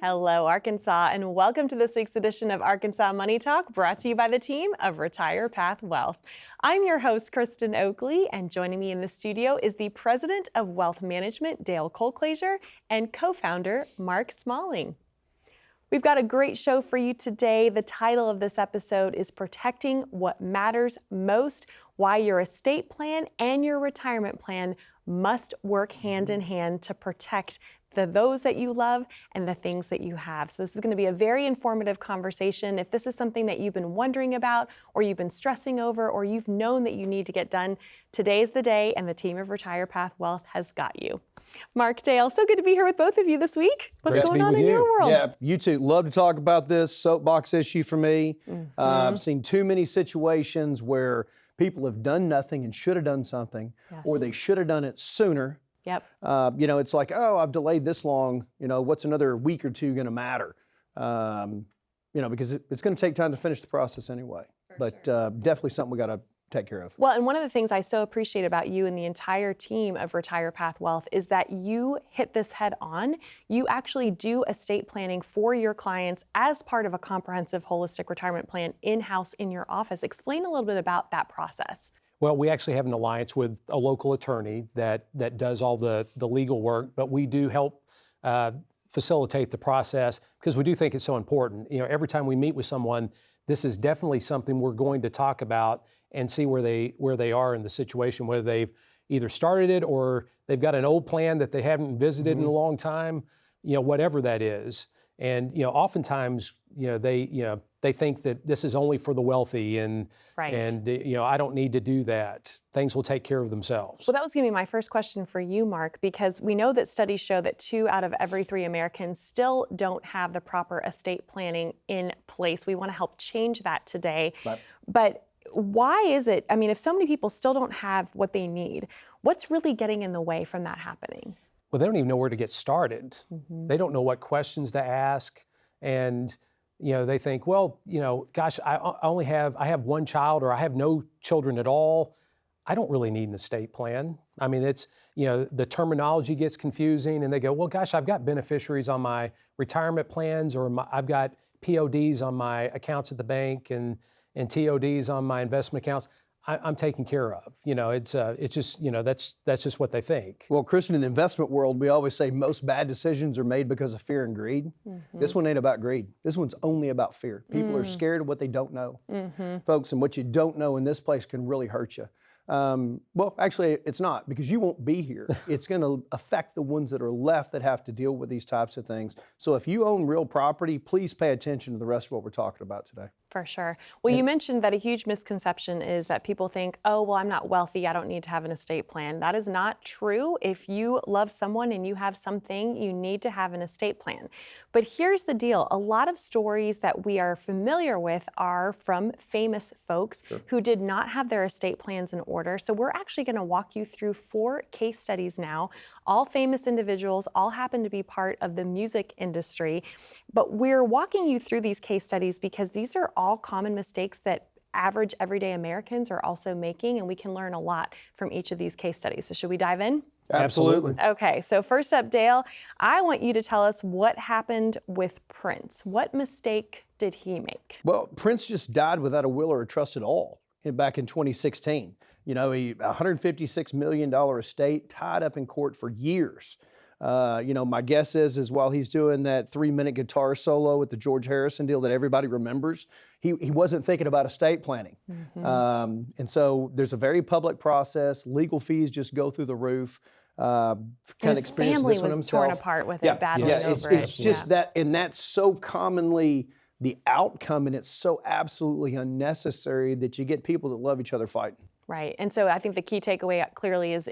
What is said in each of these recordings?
Hello, Arkansas, and welcome to this week's edition of Arkansas Money Talk, brought to you by the team of Retire Path Wealth. I'm your host, Kristen Oakley, and joining me in the studio is the President of Wealth Management, Dale Colclasure, and co-founder, Mark Smalling. We've got a great show for you today. The title of this episode is Protecting What Matters Most, Why Your Estate Plan and Your Retirement Plan must work hand in hand to protect those that you love and the things that you have. So this is going to be a very informative conversation. If this is something that you've been wondering about, or you've been stressing over, or you've known that you need to get done, today's the day, and the team of Retire Path Wealth has got you. Mark, Dale, so good to be here with both of you this week. What's going on in your world? Yeah, you two love to talk about this soapbox issue for me. I've seen too many situations where people have done nothing and should have done something, or they should have done it sooner. Yep. It's like, oh, I've delayed this long. What's another week or two going to matter? Because it's going to take time to finish the process anyway. Definitely something we got to take care of. Well, and one of the things I so appreciate about you and the entire team of Retire Path Wealth is that you hit this head on. You actually do estate planning for your clients as part of a comprehensive holistic retirement plan in-house in your office. Explain a little bit about that process. Well, we actually have an alliance with a local attorney that does all the legal work, but we do help facilitate the process because we do think it's so important. Every time we meet with someone, this is definitely something we're going to talk about and see where they are in the situation, whether they've either started it or they've got an old plan that they haven't visited in a long time, whatever that is. And oftentimes, they think that this is only for the wealthy and I don't need to do that. Things will take care of themselves. Well, that was going to be my first question for you, Mark, because we know that studies show that 2 out of every 3 Americans still don't have the proper estate planning in place. We want to help change that today. But why is it, if so many people still don't have what they need, what's really getting in the way from that happening? Well, they don't even know where to get started. They don't know what questions to ask. And they think, well, gosh, I have one child, or I have no children at all. I don't really need an estate plan. It's, the terminology gets confusing, and they go, well, gosh, I've got beneficiaries on my retirement plans, or I've got PODs on my accounts at the bank and TODs on my investment accounts. I'm taken care of. It's just, that's just what they think. Well, Kristen, in the investment world, we always say most bad decisions are made because of fear and greed. This one ain't about greed. This one's only about fear. People are scared of what they don't know. Folks, and what you don't know in this place can really hurt you. Well, actually, it's not, because you won't be here. It's going to affect the ones that are left that have to deal with these types of things. So if you own real property, please pay attention to the rest of what we're talking about today. For sure. Well, you mentioned that a huge misconception is that people think, oh, well, I'm not wealthy, I don't need to have an estate plan. That is not true. If you love someone and you have something, you need to have an estate plan. But here's the deal. A lot of stories that we are familiar with are from famous folks who did not have their estate plans in order. So we're actually going to walk you through 4 case studies now. All famous individuals, all happen to be part of the music industry. But we're walking you through these case studies because these are all common mistakes that average everyday Americans are also making, and we can learn a lot from each of these case studies. So should we dive in? Absolutely. Okay, so first up, Dale, I want you to tell us what happened with Prince. What mistake did he make? Well, Prince just died without a will or a trust at all back in 2016. $156 million estate tied up in court for years. My guess is while he's doing that 3-minute guitar solo with the George Harrison deal that everybody remembers, he wasn't thinking about estate planning. And so there's a very public process. Legal fees just go through the roof. His family was torn apart with it, battling over it. It's just that, and that's so commonly the outcome, and it's so absolutely unnecessary that you get people that love each other fighting. Right. And so I think the key takeaway clearly is,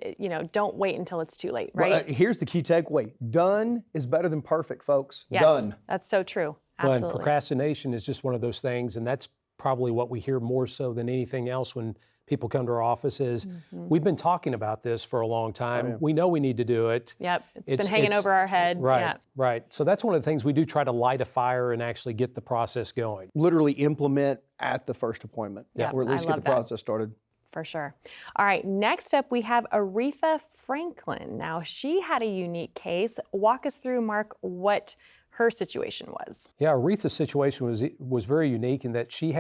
don't wait until it's too late, right? Well, here's the key takeaway. Done is better than perfect, folks. Yes, Done. That's so true. Absolutely. Well, and procrastination is just one of those things, and that's probably what we hear more so than anything else when people come to our office is, we've been talking about this for a long time. Oh, yeah. We know we need to do it. Yep, it's been hanging over our head. Right, right. So that's one of the things we do, try to light a fire and actually get the process going. Literally implement at the first appointment, or at least get the process started. For sure. All right, next up we have Aretha Franklin. Now, she had a unique case. Walk us through, Mark, what her situation was. Yeah, Aretha's situation was very unique in that she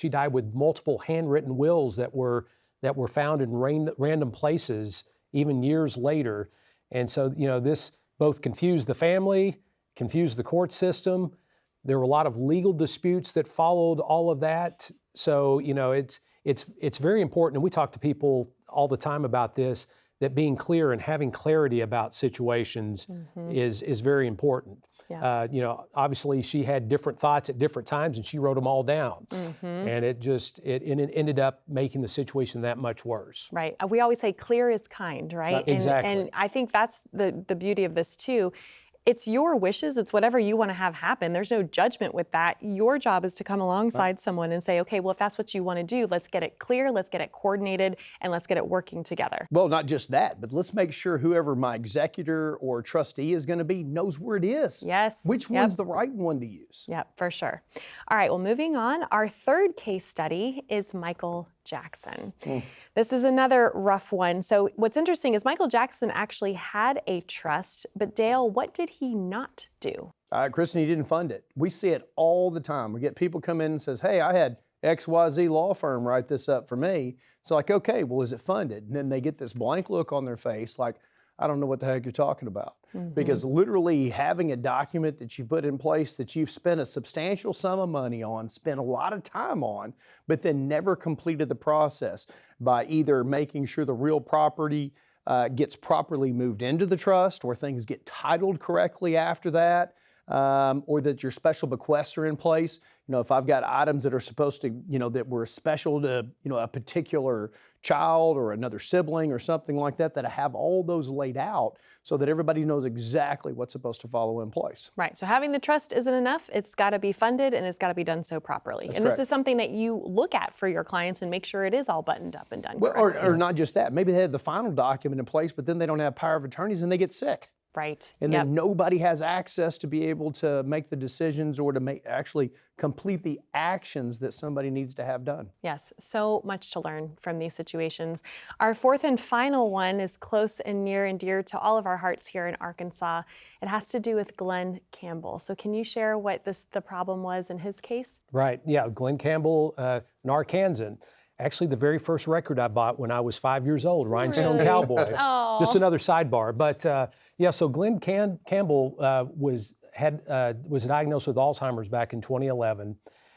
died with multiple handwritten wills that were found in random places even years later, and so this both confused the family, confused the court system. There were a lot of legal disputes that followed all of that. So it's very important, and we talk to people all the time about this, that being clear and having clarity about situations is very important. Yeah. Obviously she had different thoughts at different times and she wrote them all down. And it ended up making the situation that much worse. Right. We always say clear is kind, right? Exactly. And I think that's the beauty of this too. It's your wishes. It's whatever you want to have happen. There's no judgment with that. Your job is to come alongside someone and say, okay, well, if that's what you want to do, let's get it clear, let's get it coordinated, and let's get it working together. Well, not just that, but let's make sure whoever my executor or trustee is going to be knows where it is. Yes. Which one's the right one to use? Yep, for sure. All right, well, moving on. Our third case study is Michael Jackson. This is another rough one. So what's interesting is Michael Jackson actually had a trust, but Dale, what did he not do? Kristen, he didn't fund it. We see it all the time. We get people come in and says, hey, I had XYZ law firm write this up for me. It's like, okay, well, is it funded? And then they get this blank look on their face like, I don't know what the heck you're talking about. Because literally having a document that you put in place that you've spent a substantial sum of money on, spent a lot of time on, but then never completed the process by either making sure the real property gets properly moved into the trust, or things get titled correctly after that, or that your special bequests are in place. If I've got items that are supposed to, that were special to, a particular child or another sibling or something like that, that I have all those laid out so that everybody knows exactly what's supposed to follow in place. Right, so having the trust isn't enough. It's got to be funded and it's got to be done so properly. That's and correct. This is something that you look at for your clients and make sure it is all buttoned up and done Well, correctly. or not just that, maybe they had the final document in place, but then they don't have power of attorneys and they get sick. Right. And then nobody has access to be able to make the decisions or to actually complete the actions that somebody needs to have done. Yes, so much to learn from these situations. Our fourth and final one is close and near and dear to all of our hearts here in Arkansas. It has to do with Glenn Campbell. So can you share what the problem was in his case? Right, yeah, Glenn Campbell, an Arkansan. Actually, the very first record I bought when I was 5 years old, Rhinestone Cowboy. Just another sidebar. But so Glenn Campbell was diagnosed with Alzheimer's back in 2011.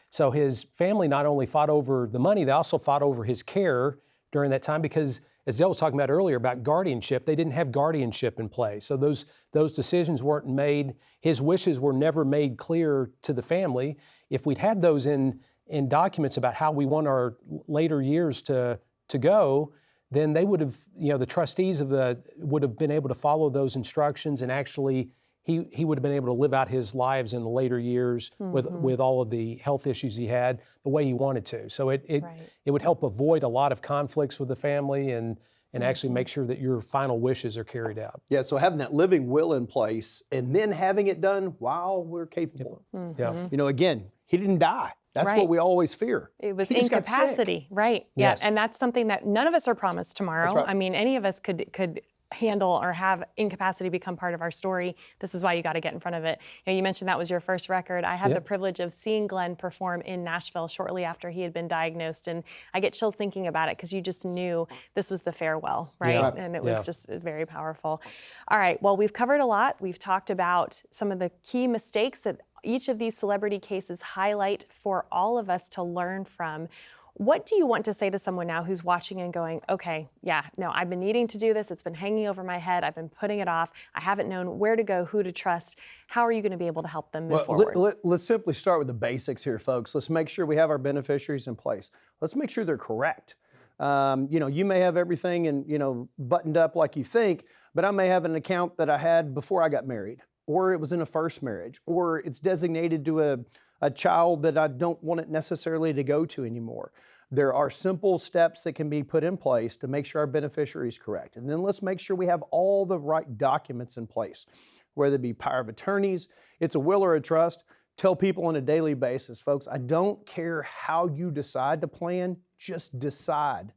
So his family not only fought over the money, they also fought over his care during that time because, as Dale was talking about earlier about guardianship, they didn't have guardianship in place. So those decisions weren't made. His wishes were never made clear to the family. If we'd had those in documents about how we want our later years to go, then they would have, the trustees would have been able to follow those instructions, and actually he would have been able to live out his lives in the later years with all of the health issues he had the way he wanted to. So it would help avoid a lot of conflicts with the family and actually make sure that your final wishes are carried out. Yeah, so having that living will in place and then having it done while we're capable. Yeah. Again, he didn't die. That's what we always fear. It was He just got sick. incapacity, right? Yes. Yeah, and that's something that none of us are promised tomorrow. That's right. I mean, any of us could handle or have incapacity become part of our story. This is why you got to get in front of it. You mentioned that was your first record. I had the privilege of seeing Glenn perform in Nashville shortly after he had been diagnosed, and I get chills thinking about it because you just knew this was the farewell, right? Yeah. And it was just very powerful. All right, well, we've covered a lot. We've talked about some of the key mistakes that each of these celebrity cases highlight for all of us to learn from. What do you want to say to someone now who's watching and going, okay, yeah, no, I've been needing to do this. It's been hanging over my head. I've been putting it off. I haven't known where to go, who to trust. How are you going to be able to help them move forward? Let's simply start with the basics here, folks. Let's make sure we have our beneficiaries in place. Let's make sure they're correct. You may have everything and, buttoned up like you think, but I may have an account that I had before I got married, or it was in a first marriage, or it's designated to a child that I don't want it necessarily to go to anymore. There are simple steps that can be put in place to make sure our beneficiary is correct. And then let's make sure we have all the right documents in place, whether it be power of attorneys, it's a will or a trust. Tell people on a daily basis, folks, I don't care how you decide to plan, just decide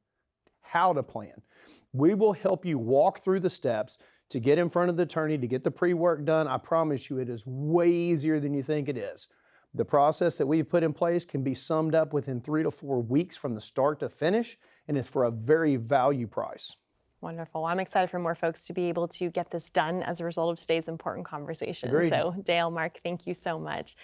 how to plan. We will help you walk through the steps to get in front of the attorney, to get the pre-work done, I promise you it is way easier than you think it is. The process that we've put in place can be summed up within 3 to 4 weeks from the start to finish, and it's for a very value price. Wonderful. I'm excited for more folks to be able to get this done as a result of today's important conversation. Agreed. So Dale, Mark, thank you so much.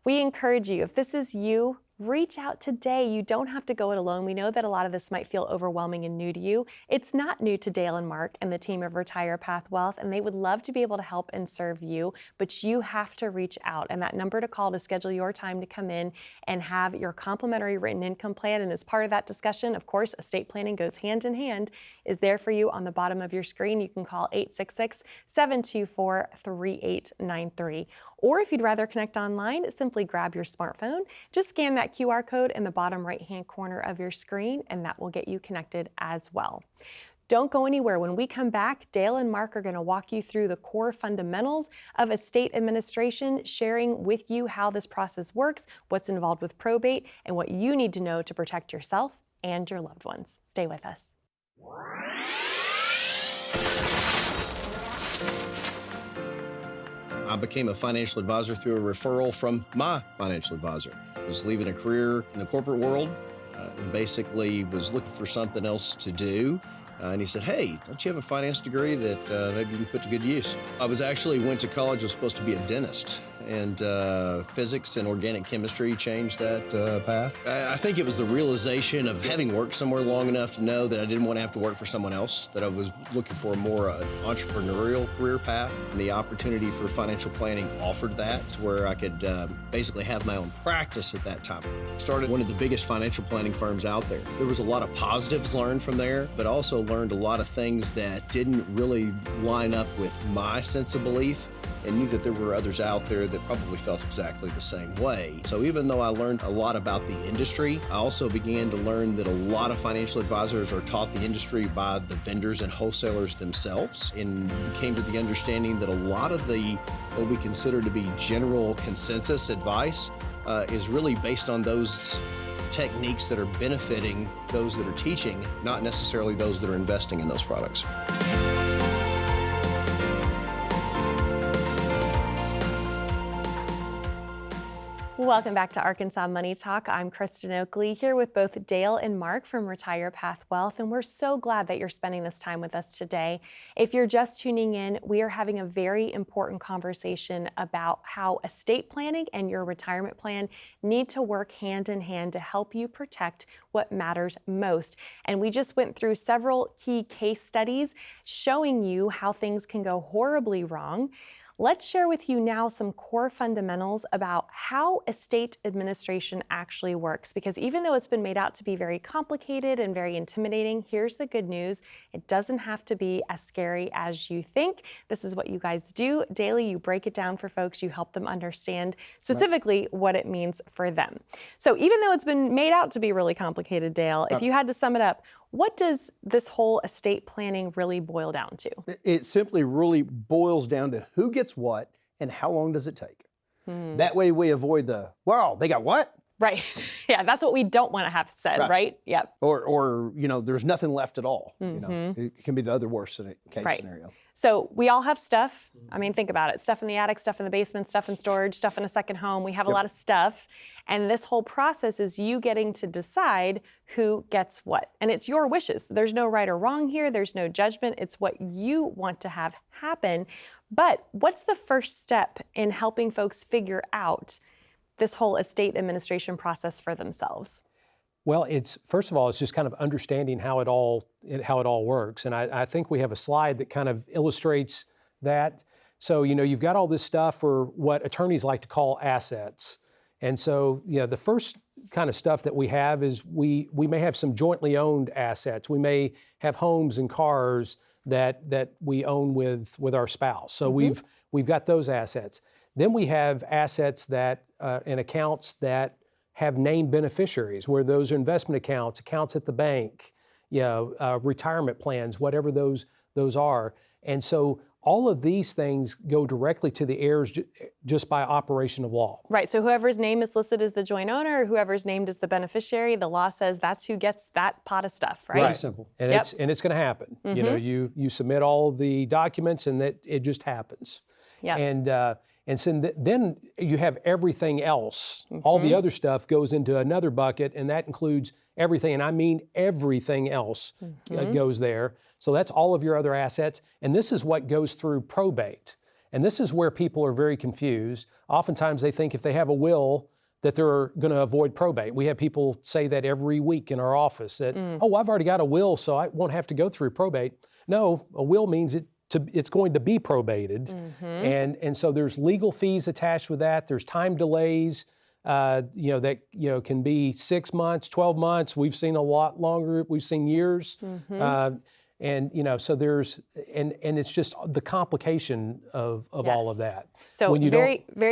We encourage you, if this is you, reach out today. You don't have to go it alone. We know that a lot of this might feel overwhelming and new to you. It's not new to Dale and Mark and the team of Retire Path Wealth, and they would love to be able to help and serve you, but you have to reach out. And that number to call to schedule your time to come in and have your complimentary written income plan, and as part of that discussion, of course, estate planning goes hand in hand, is there for you on the bottom of your screen. You can call 866-724-3893. Or if you'd rather connect online, simply grab your smartphone, just scan that QR code in the bottom right-hand corner of your screen, and that will get you connected as well. Don't go anywhere. When we come back, Dale and Mark are going to walk you through the core fundamentals of estate administration, sharing with you how this process works, what's involved with probate, and what you need to know to protect yourself and your loved ones. Stay with us. I became a financial advisor through a referral from my financial advisor. I was leaving a career in the corporate world and basically was looking for something else to do. And he said, "Hey, don't you have a finance degree that maybe you can put to good use?" I went to college, was supposed to be a dentist, and physics and organic chemistry changed that path. I think it was the realization of having worked somewhere long enough to know that I didn't want to have to work for someone else, that I was looking for a more entrepreneurial career path. And the opportunity for financial planning offered that, to where I could basically have my own practice at that time. Started one of the biggest financial planning firms out there. There was a lot of positives learned from there, but also learned a lot of things that didn't really line up with my sense of belief, and knew that there were others out there that probably felt exactly the same way. So even though I learned a lot about the industry, I also began to learn that a lot of financial advisors are taught the industry by the vendors and wholesalers themselves, and came to the understanding that a lot of what we consider to be general consensus advice is really based on those techniques that are benefiting those that are teaching, not necessarily those that are investing in those products. Welcome back to Arkansas Money Talk. I'm Kristen Oakley, here with both Dale and Mark from Retire Path Wealth, and we're so glad that you're spending this time with us today. If you're just tuning in, we are having a very important conversation about how estate planning and your retirement plan need to work hand in hand to help you protect what matters most. And we just went through several key case studies showing you how things can go horribly wrong. Let's share with you now some core fundamentals about how estate administration actually works, because even though it's been made out to be very complicated and very intimidating, here's the good news. It doesn't have to be as scary as you think. This is what you guys do daily. You break it down for folks. You help them understand specifically what it means for them. So even though it's been made out to be really complicated, Dale, if you had to sum it up, what does this whole estate planning really boil down to? It simply really boils down to who gets what and how long does it take. That way we avoid well, they got what? Right. Yeah, that's what we don't want to have said, right? Yep. Or there's nothing left at all. It can be the other worst case scenario. So we all have stuff. I mean, think about it. Stuff in the attic, stuff in the basement, stuff in storage, stuff in a second home. We have a lot of stuff. And this whole process is you getting to decide who gets what. And it's your wishes. There's no right or wrong here. There's no judgment. It's what you want to have happen. But what's the first step in helping folks figure out this whole estate administration process for themselves? Well, first of all, it's just kind of understanding how it all works. And I think we have a slide that kind of illustrates that. So, you've got all this stuff, or what attorneys like to call assets. And so, the first kind of stuff that we have is we may have some jointly owned assets. We may have homes and cars that we own with our spouse. So we've got those assets. Then we have assets that and accounts that have named beneficiaries, where those are investment accounts at the bank, retirement plans, whatever those are. And so all of these things go directly to the heirs just by operation of law. Right, so whoever's name is listed as the joint owner, or whoever's named as the beneficiary, the law says that's who gets that pot of stuff, right? Pretty simple. And Yep. it's going to happen. You know, you submit all the documents, and that it just happens. Yeah. And so then you have everything else. All the other stuff goes into another bucket, and that includes everything, and I mean everything else goes there. So that's all of your other assets, and this is what goes through probate. And this is where people are very confused. Oftentimes they think if they have a will that they're going to avoid probate. We have people say that every week in our office that, oh, I've already got a will, so I won't have to go through probate. No, a will means it's going to be probated. And so there's legal fees attached with that. There's time delays, that can be 6 months, 12 months. We've seen a lot longer. We've seen years. So there's, and it's just the complication of all of that. So when you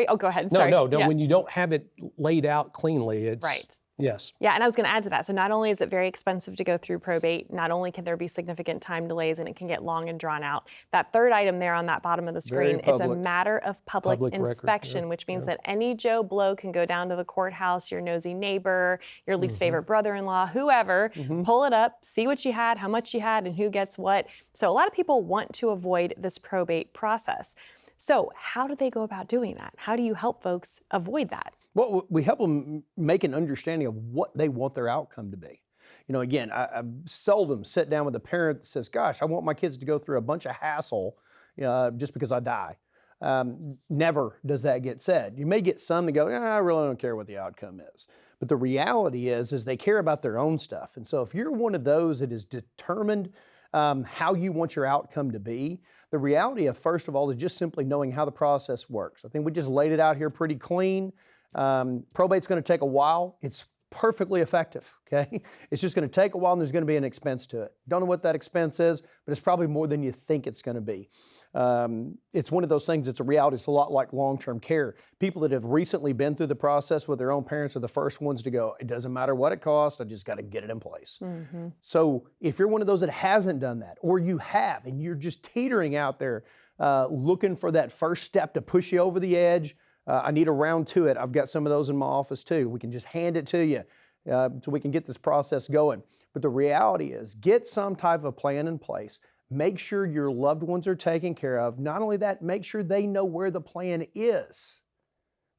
oh, go ahead. No, Sorry. no, Yeah. when you don't have it laid out cleanly, it's Right. Yes. Yeah, and I was going to add to that. So not only is it very expensive to go through probate, not only can there be significant time delays and it can get long and drawn out. That third item there on that bottom of the screen, it's a public. matter of public Public record, inspection, yeah, which means that any Joe Blow can go down to the courthouse, your nosy neighbor, your least favorite brother-in-law, whoever, pull it up, see what you had, how much you had, and who gets what. So a lot of people want to avoid this probate process. So how do they go about doing that? How do you help folks avoid that? Well, we help them make an understanding of what they want their outcome to be. Again, I seldom sit down with a parent that says, gosh, I want my kids to go through a bunch of hassle just because I die. Never does that get said. You may get some that go, I really don't care what the outcome is. But the reality is they care about their own stuff. And so if you're one of those that is determined how you want your outcome to be, the reality of, first of all, is just simply knowing how the process works. I think we just laid it out here pretty clean. Probate's going to take a while. It's perfectly effective, okay? It's just going to take a while and there's going to be an expense to it. Don't know what that expense is, but it's probably more than you think it's going to be. It's one of those things, it's a reality. It's a lot like long-term care. People that have recently been through the process with their own parents are the first ones to go, it doesn't matter what it costs, I just got to get it in place. So if you're one of those that hasn't done that, or you have, and you're just teetering out there looking for that first step to push you over the edge, I need a round to it. I've got some of those in my office too. We can just hand it to you so we can get this process going. But the reality is, get some type of plan in place. Make sure your loved ones are taken care of. Not only that, make sure they know where the plan is.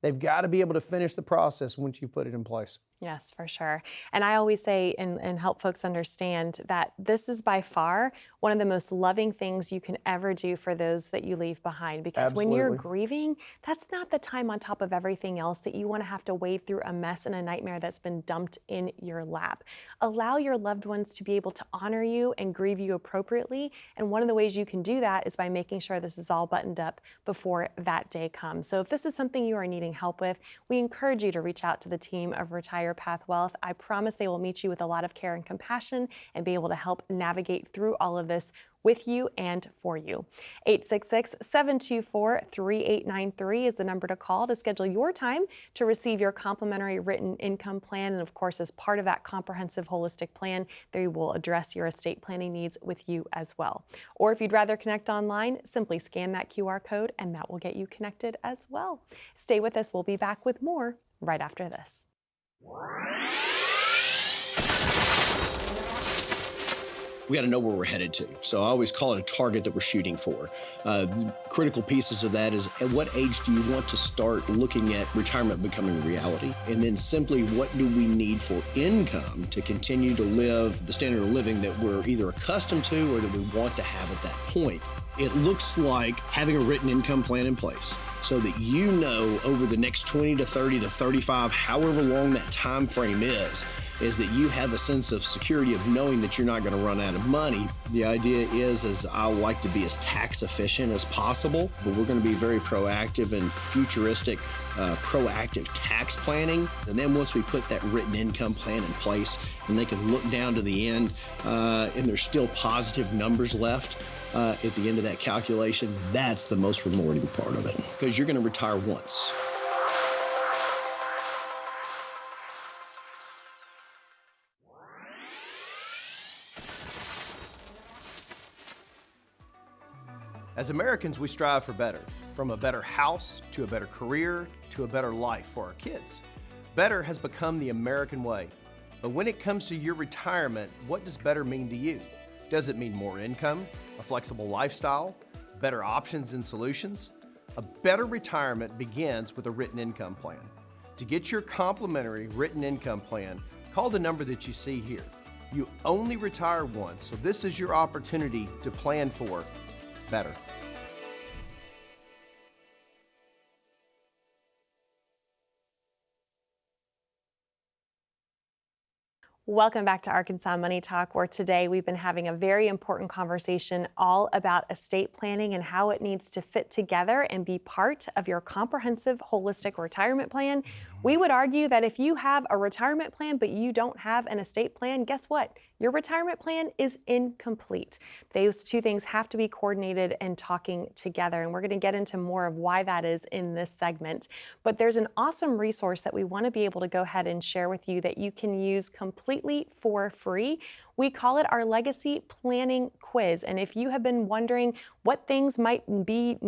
They've got to be able to finish the process once you put it in place. Yes, for sure. And I always say and help folks understand that this is by far one of the most loving things you can ever do for those that you leave behind. Because when you're Absolutely. grieving, that's not the time on top of everything else that you want to have to wade through a mess and a nightmare that's been dumped in your lap. Allow your loved ones to be able to honor you and grieve you appropriately. And one of the ways you can do that is by making sure this is all buttoned up before that day comes. So if this is something you are needing help with, we encourage you to reach out to the team of Retire Path Wealth. I promise they will meet you with a lot of care and compassion and be able to help navigate through all of this with you and for you. 866-724-3893 is the number to call to schedule your time to receive your complimentary written income plan. And of course, as part of that comprehensive holistic plan, they will address your estate planning needs with you as well. Or if you'd rather connect online, simply scan that QR code and that will get you connected as well. Stay with us. We'll be back with more right after this. We got to know where we're headed to. So I always call it a target that we're shooting for. The critical pieces of that is, at what age do you want to start looking at retirement becoming a reality? And then simply, what do we need for income to continue to live the standard of living that we're either accustomed to or that we want to have at that point? It looks like having a written income plan in place so that you know over the next 20 to 30 to 35, however long that time frame is that you have a sense of security of knowing that you're not going to run out of money. The idea is I like to be as tax efficient as possible, but we're going to be very proactive and futuristic, proactive tax planning. And then once we put that written income plan in place and they can look down to the end and there's still positive numbers left, at the end of that calculation, that's the most rewarding part of it, because you're going to retire once. As Americans, we strive for better, from a better house to a better career to a better life for our kids. Better has become the American way. But when it comes to your retirement, what does better mean to you? Does it mean more income, a flexible lifestyle, better options and solutions? A better retirement begins with a written income plan. To get your complimentary written income plan, call the number that you see here. You only retire once, so this is your opportunity to plan for better. Welcome back to Arkansas Money Talk, where today we've been having a very important conversation all about estate planning and how it needs to fit together and be part of your comprehensive holistic retirement plan. We would argue that if you have a retirement plan but you don't have an estate plan, guess what? Your retirement plan is incomplete. Those two things have to be coordinated and talking together, and we're going to get into more of why that is in this segment. But there's an awesome resource that we want to be able to go ahead and share with you that you can use completely for free. We call it our Legacy Planning Quiz. And if you have been wondering what things might be,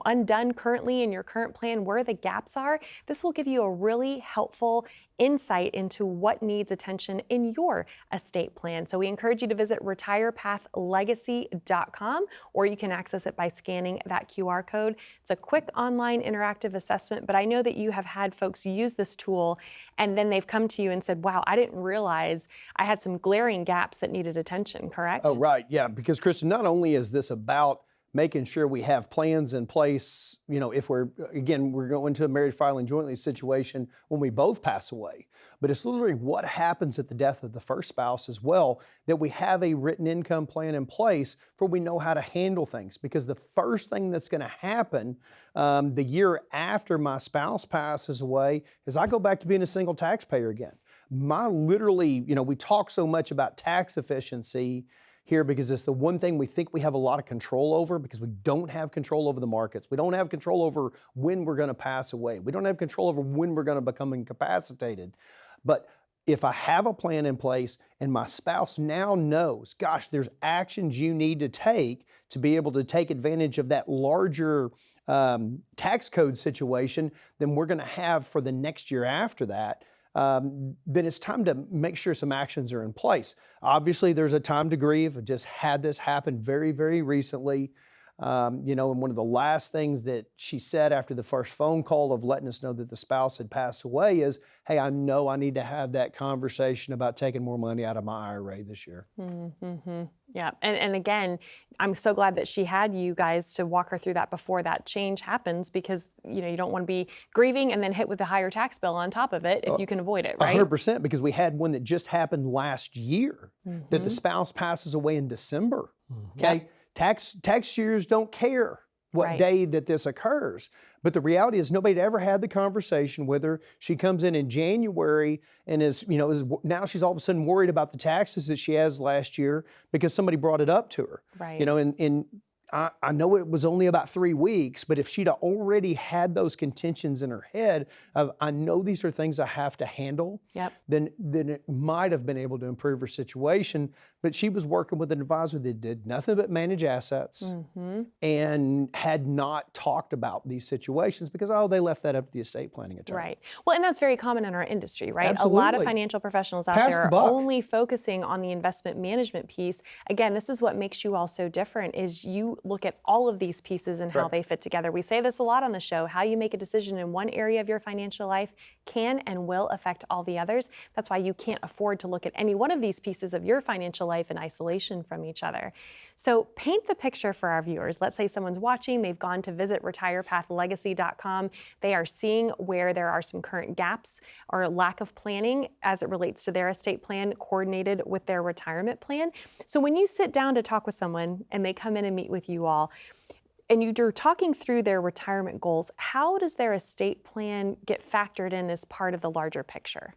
undone currently in your current plan, where the gaps are, this will give you a really helpful insight into what needs attention in your estate plan. So we encourage you to visit retirepathlegacy.com, or you can access it by scanning that QR code. It's a quick online interactive assessment, but I know that you have had folks use this tool and then they've come to you and said, wow, I didn't realize I had some glaring gaps that needed attention, correct? Oh, right. Yeah. Because, Kristen, not only is this about making sure we have plans in place, if we're going to a married filing jointly situation when we both pass away, but it's literally what happens at the death of the first spouse as well, that we have a written income plan in place for we know how to handle things. Because the first thing that's going to happen the year after my spouse passes away is I go back to being a single taxpayer again. We talk so much about tax efficiency here because it's the one thing we think we have a lot of control over, because we don't have control over the markets. We don't have control over when we're going to pass away. We don't have control over when we're going to become incapacitated. But if I have a plan in place and my spouse now knows, gosh, there's actions you need to take to be able to take advantage of that larger tax code situation than we're going to have for the next year after that, then it's time to make sure some actions are in place. Obviously, there's a time to grieve. I just had this happen very, very recently. And one of the last things that she said after the first phone call of letting us know that the spouse had passed away is, hey, I know I need to have that conversation about taking more money out of my IRA this year. Mm-hmm. Yeah. And again, I'm so glad that she had you guys to walk her through that before that change happens, because, you don't want to be grieving and then hit with a higher tax bill on top of it if you can avoid it, right? 100%, because we had one that just happened last year, that the spouse passes away in December. Okay. Yep. Tax years don't care what day that this occurs. But the reality is nobody ever had the conversation with her. She comes in January and now she's all of a sudden worried about the taxes that she has last year because somebody brought it up to her. Right. And I know it was only about 3 weeks, but if she'd already had those contentions in her head of, I know these are things I have to handle, then it might have been able to improve her situation. But she was working with an advisor that did nothing but manage assets and had not talked about these situations because, they left that up to the estate planning attorney. Right. Well, and that's very common in our industry, right? Absolutely. A lot of financial professionals out there are only focusing on the investment management piece. Again, this is what makes you all so different, is you look at all of these pieces and how they fit together. We say this a lot on the show. How you make a decision in one area of your financial life can and will affect all the others. That's why you can't afford to look at any one of these pieces of your financial life in isolation from each other. So paint the picture for our viewers. Let's say someone's watching, they've gone to visit retirepathlegacy.com. They are seeing where there are some current gaps or lack of planning as it relates to their estate plan coordinated with their retirement plan. So when you sit down to talk with someone and they come in and meet with you all, and you're talking through their retirement goals, how does their estate plan get factored in as part of the larger picture?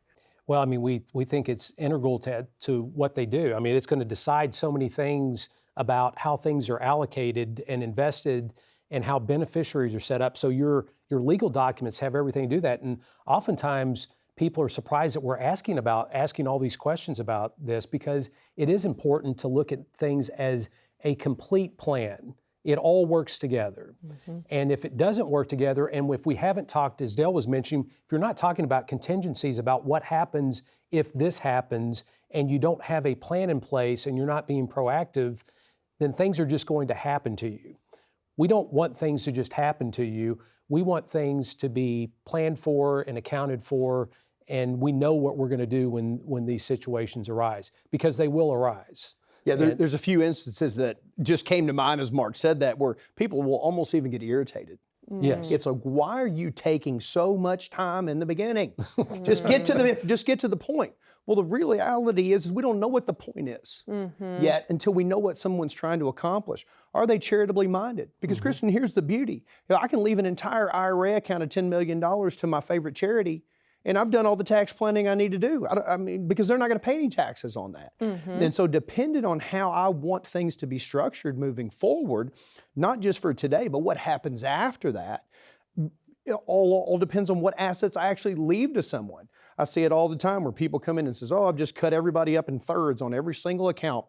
Well, we think it's integral to what they do. It's going to decide so many things about how things are allocated and invested and how beneficiaries are set up. So your legal documents have everything to do that. And oftentimes people are surprised that we're asking all these questions about this, because it is important to look at things as a complete plan. It all works together. And if it doesn't work together, and if we haven't talked, as Dale was mentioning, if you're not talking about contingencies, about what happens if this happens, and you don't have a plan in place and you're not being proactive, then things are just going to happen to you. We don't want things to just happen to you. We want things to be planned for and accounted for, and we know what we're going to do when these situations arise, because they will arise. Yeah, there's a few instances that just came to mind as Mark said that, where people will almost even get irritated. Yes. It's like, why are you taking so much time in the beginning? Just get to the point. Well, the reality is we don't know what the point is yet until we know what someone's trying to accomplish. Are they charitably minded? Because Kristen, here's the beauty. I can leave an entire IRA account of $10 million to my favorite charity, and I've done all the tax planning I need to do. I mean, because they're not going to pay any taxes on that. And so dependent on how I want things to be structured moving forward, not just for today, but what happens after that, it all depends on what assets I actually leave to someone. I see it all the time where people come in and says, oh, I've just cut everybody up in thirds on every single account.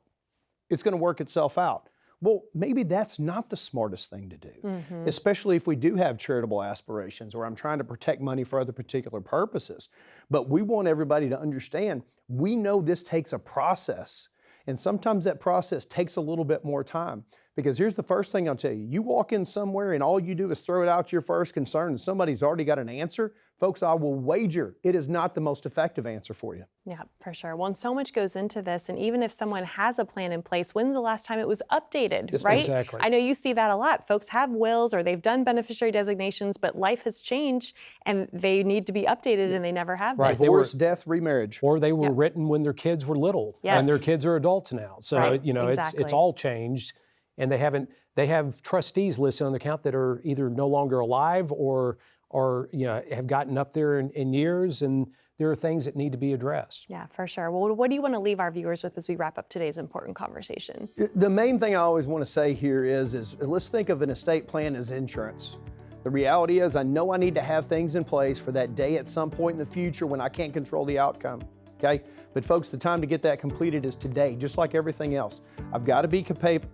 It's going to work itself out. Well, maybe that's not the smartest thing to do, especially if we do have charitable aspirations or I'm trying to protect money for other particular purposes. But we want everybody to understand, we know this takes a process, and sometimes that process takes a little bit more time. Because here's the first thing I'll tell you. You walk in somewhere and all you do is throw it out your first concern and somebody's already got an answer. Folks, I will wager it is not the most effective answer for you. Yeah, for sure. Well, and so much goes into this. And even if someone has a plan in place, when's the last time it was updated, Yes, right? exactly. I know you see that a lot. Folks have wills or they've done beneficiary designations, but life has changed and they need to be updated and they never have Right. been. They were- Divorce, death, remarriage. Or they were written when their kids were little, Yes. and their kids are adults now. So Right, it's all changed, and they have trustees listed on the account that are either no longer alive or have gotten up there in years, and there are things that need to be addressed. Yeah, for sure. Well, what do you want to leave our viewers with as we wrap up today's important conversation? The main thing I always want to say here is let's think of an estate plan as insurance. The reality is I know I need to have things in place for that day at some point in the future when I can't control the outcome, okay? But folks, the time to get that completed is today, just like everything else. I've got to be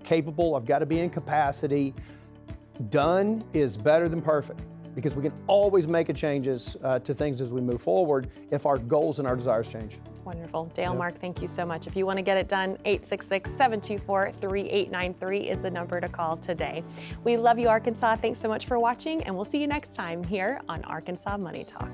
capable, I've got to be in capacity. Done is better than perfect, because we can always make changes to things as we move forward if our goals and our desires change. Wonderful. Dale, Mark, thank you so much. If you want to get it done, 866-724-3893 is the number to call today. We love you, Arkansas. Thanks so much for watching, and we'll see you next time here on Arkansas Money Talk.